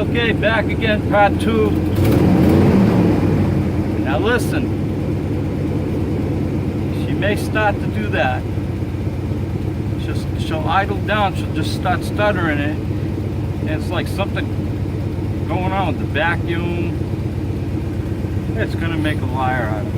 Okay, back again, part 2. Now listen, she may start to do that. She'll idle down, she'll just start stuttering it, and it's like something going on with the vacuum. It's gonna make a liar out of it.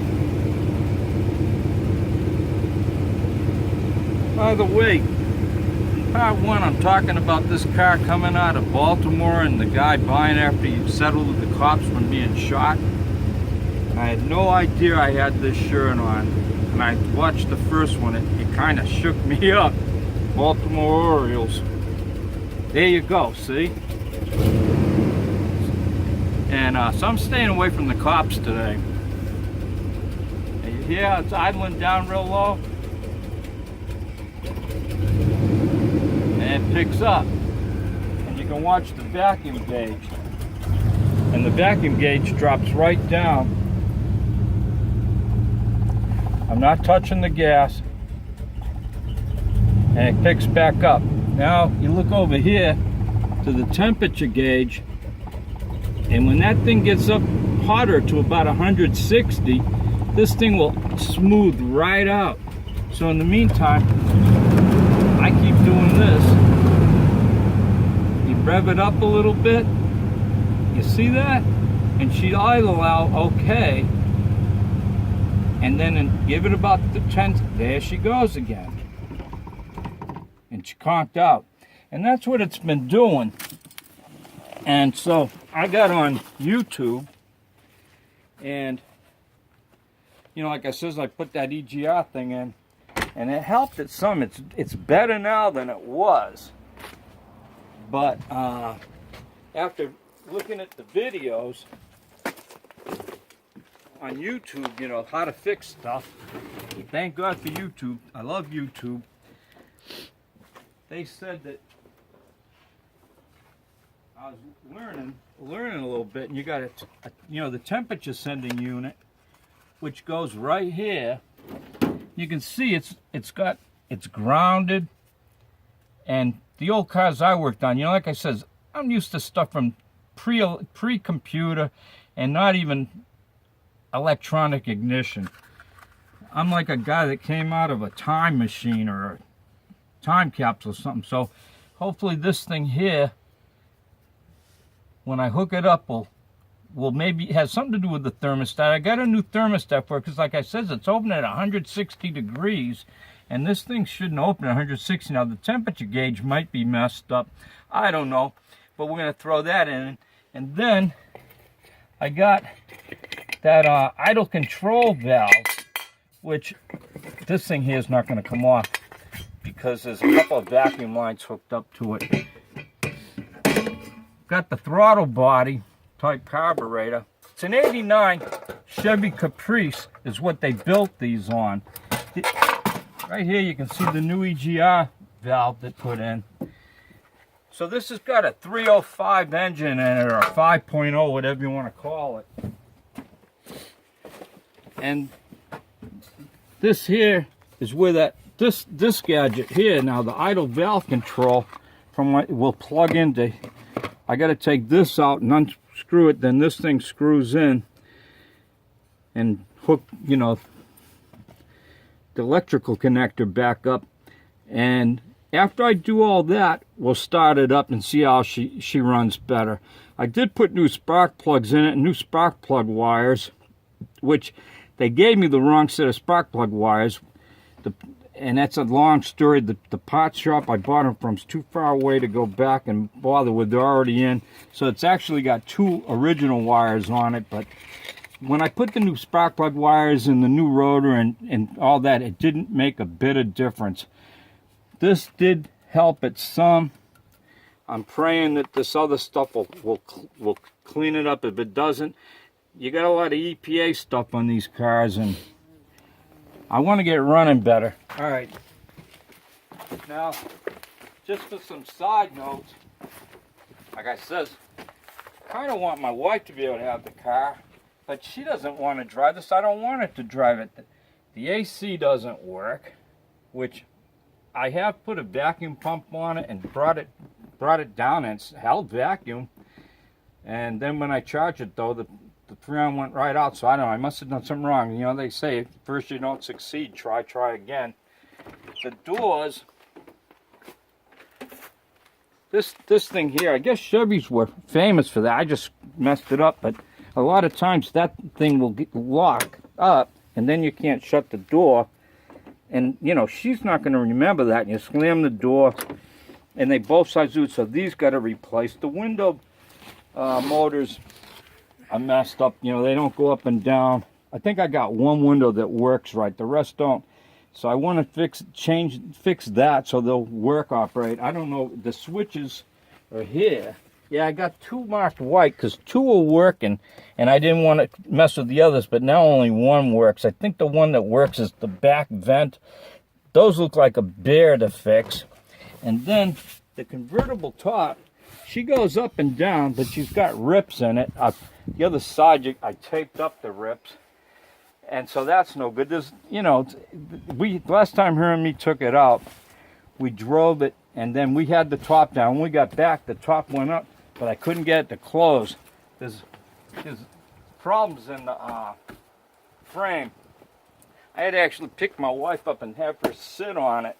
By the way, in part 1 I'm talking about this car coming out of Baltimore and the guy buying after he settled with the cops from being shot. I had no idea I had this shirt on, and I watched the first one. It kind of shook me up. Baltimore Orioles. There you go, see? And so I'm staying away from the cops today. And you hear how it's idling down real low? And it picks up. And you can watch the vacuum gauge. And the vacuum gauge drops right down. I'm not touching the gas. And it picks back up. Now you look over here to the temperature gauge, and when that thing gets up hotter to about 160, this thing will smooth right out. So in the meantime, I keep doing this. You rev it up a little bit, you see that? And she'll idle out okay. And then give it about the 10th, there she goes again. And she conked out. And that's what it's been doing. And so I got on YouTube, and you know, like I says, I put that EGR thing in, and it helped it some. It's better now than it was. But after looking at the videos on YouTube, you know, how to fix stuff. Thank God for YouTube. I love YouTube. They said that I was learning a little bit, and you got you know, the temperature sending unit, which goes right here. You can see it's grounded, and the old cars I worked on, you know, like I said, I'm used to stuff from pre-computer and not even electronic ignition. I'm like a guy that came out of a time machine or a time capsule or something. So hopefully this thing here, when I hook it up, will maybe has something to do with the thermostat. I got a new thermostat for it because, like I said, it's open at 160 degrees, and this thing shouldn't open at 160. Now the temperature gauge might be messed up. I don't know, but we're gonna throw that in. And then I got that idle control valve, which this thing here is not going to come off because there's a couple of vacuum lines hooked up to it. Got the throttle body type carburetor. It's an 89 Chevy Caprice is what they built these on. Right here you can see the new EGR valve they put in. So this has got a 305 engine in it, or a 5.0, whatever you want to call it. And this here is where this gadget here, now the idle valve control from what will plug into. I got to take this out and unscrew it, then this thing screws in and hook, you know, the electrical connector back up. And after I do all that, we'll start it up and see how she runs better. I did put new spark plugs in it, new spark plug wires, which they gave me the wrong set of spark plug wires. And that's a long story. The part shop I bought them from is too far away to go back and bother with. They're already in. So it's actually got 2 original wires on it. But when I put the new spark plug wires in the new rotor and all that, it didn't make a bit of difference. This did help it some. I'm praying that this other stuff will clean it up. If it doesn't, you got a lot of EPA stuff on these cars, and I want to get it running better. All right. Now, just for some side notes, like I said, I kind of want my wife to be able to have the car, but she doesn't want to drive this. I don't want her to drive it. The AC doesn't work, which I have put a vacuum pump on it and brought it down, and it's held vacuum. And then when I charged it though, the freon went right out. So I don't know, I must have done something wrong. You know, they say first you don't succeed, try again. The doors, this thing here, I guess Chevys were famous for that. I just messed it up, but a lot of times that thing will get locked up and then you can't shut the door. And you know, she's not going to remember that. And you slam the door and they both sides do it. So these got to replace. The window motors are messed up. You know, they don't go up and down. I think I got one window that works right. The rest don't. So I want to fix that so they'll work operate. I don't know. The switches are here. Yeah, I got two marked white because two are working, and I didn't want to mess with the others, but now only one works. I think the one that works is the back vent. Those look like a bear to fix. And then the convertible top, she goes up and down, but she's got rips in it. The other side, I taped up the rips, and so that's no good. There's, you know, last time her and me took it out, we drove it, and then we had the top down. When we got back, the top went up, but I couldn't get it to close. There's problems in the frame. I had to actually pick my wife up and have her sit on it.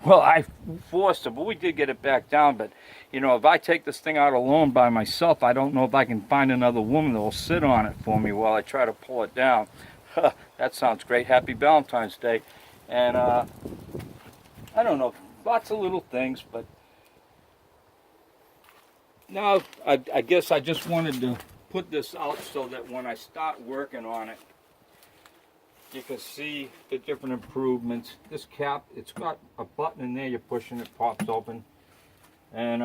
Well, I forced her, but we did get it back down. But, you know, if I take this thing out alone by myself, I don't know if I can find another woman that will sit on it for me while I try to pull it down. That sounds great. Happy Valentine's Day. And, I don't know, lots of little things, but now I guess I just wanted to put this out so that when I start working on it, you can see the different improvements. This cap, it's got a button in there, you push and it pops open. And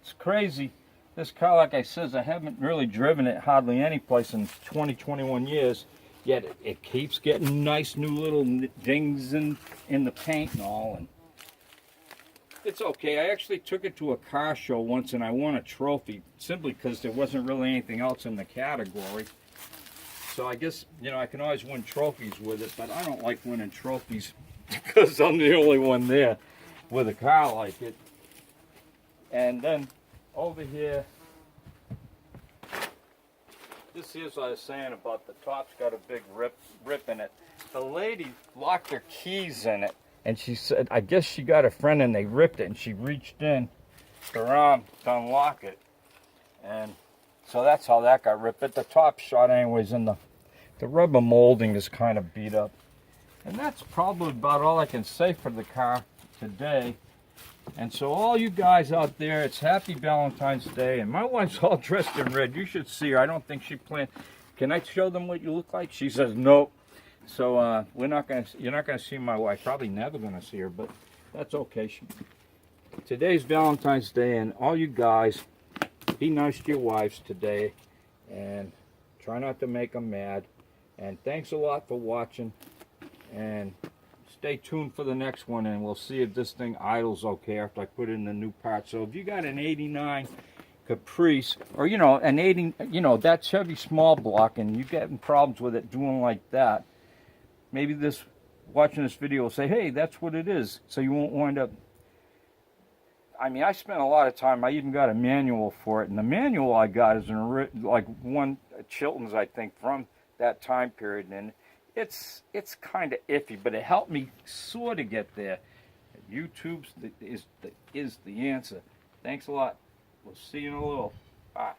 it's crazy. This car, like I said, I haven't really driven it hardly any place in 21 years. Yet it keeps getting nice new little dings in the paint and all. And it's okay. I actually took it to a car show once and I won a trophy simply because there wasn't really anything else in the category. So I guess, you know, I can always win trophies with it, but I don't like winning trophies because I'm the only one there with a car like it. And then over here, this is what I was saying about the top's got a big rip in it. The lady locked her keys in it, and she said, I guess she got a friend and they ripped it, and she reached in her arm to unlock it. And so that's how that got ripped. But the top shot anyways, and the rubber molding is kind of beat up. And that's probably about all I can say for the car today. And so all you guys out there, it's Happy Valentine's Day, and my wife's all dressed in red. You should see her. I don't think she planned. Can I show them what you look like? She says nope. So you're not gonna see my wife. Probably never gonna see her, but that's okay. Today's Valentine's Day, and all you guys, be nice to your wives today, and try not to make them mad. And thanks a lot for watching, and stay tuned for the next one, and we'll see if this thing idles okay after I put in the new part. So if you got an 89 Caprice, or you know, an 80, you know, that Chevy small block, and you're getting problems with it doing like that, maybe watching this video will say, hey, that's what it is, so you won't wind up. I mean, I spent a lot of time. I even got a manual for it, and the manual I got is like one Chilton's, I think, from that time period, and it's kind of iffy, but it helped me sort of get there. YouTube is the answer. Thanks a lot. We'll see you in a little. Bye.